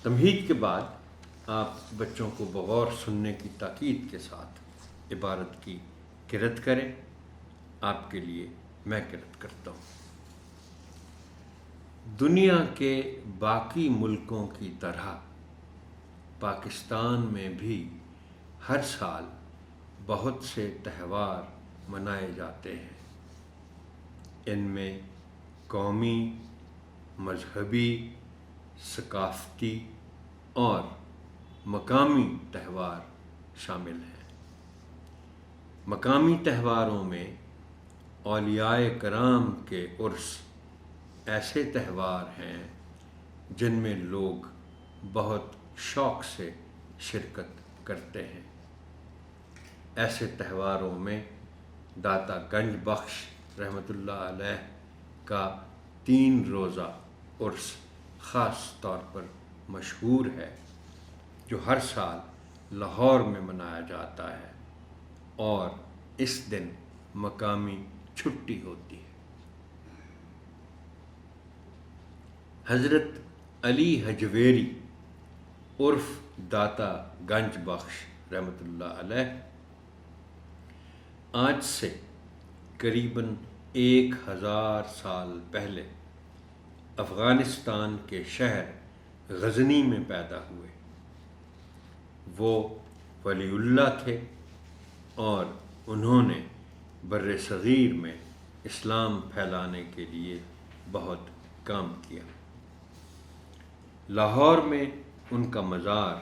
تمہید کے بعد آپ بچوں کو بغور سننے کی تاکید کے ساتھ عبارت کی قرأت کریں۔ آپ کے لیے میں قرأت کرتا ہوں۔ دنیا کے باقی ملکوں کی طرح پاکستان میں بھی ہر سال بہت سے تہوار منائے جاتے ہیں۔ ان میں قومی، مذہبی، ثقافتی اور مقامی تہوار شامل ہیں۔ مقامی تہواروں میں اولیاء کرام کے عرس ایسے تہوار ہیں جن میں لوگ بہت شوق سے شرکت کرتے ہیں۔ ایسے تہواروں میں داتا گنج بخش رحمۃ اللہ علیہ کا 3 روزہ عرس خاص طور پر مشہور ہے، جو ہر سال لاہور میں منایا جاتا ہے اور اس دن مقامی چھٹی ہوتی ہے۔ حضرت علی حجویری عرف داتا گنج بخش رحمۃ اللہ علیہ آج سے قریباً 1000 سال پہلے افغانستان کے شہر غزنی میں پیدا ہوئے۔ وہ ولی اللہ تھے اور انہوں نے بر صغیر میں اسلام پھیلانے کے لیے بہت کام کیا۔ لاہور میں ان کا مزار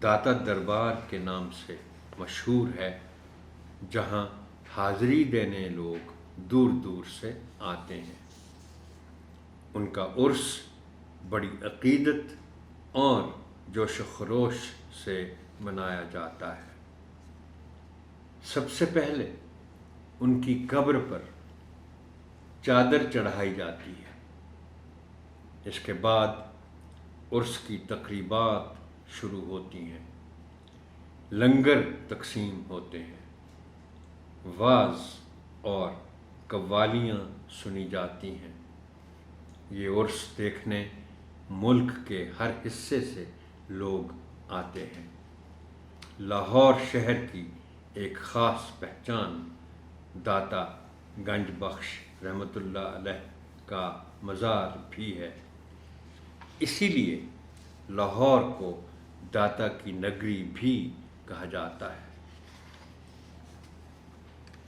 داتا دربار کے نام سے مشہور ہے، جہاں حاضری دینے لوگ دور دور سے آتے ہیں۔ ان کا عرس بڑی عقیدت اور جوش و خروش سے منایا جاتا ہے۔ سب سے پہلے ان کی قبر پر چادر چڑھائی جاتی ہے۔ اس کے بعد عرس کی تقریبات شروع ہوتی ہیں، لنگر تقسیم ہوتے ہیں، وعظ اور قوالیاں سنی جاتی ہیں۔ یہ عرس دیکھنے ملک کے ہر حصے سے لوگ آتے ہیں۔ لاہور شہر کی ایک خاص پہچان داتا گنج بخش رحمۃ اللہ علیہ کا مزار بھی ہے۔ اسی لیے لاہور کو داتا کی نگری بھی کہا جاتا ہے۔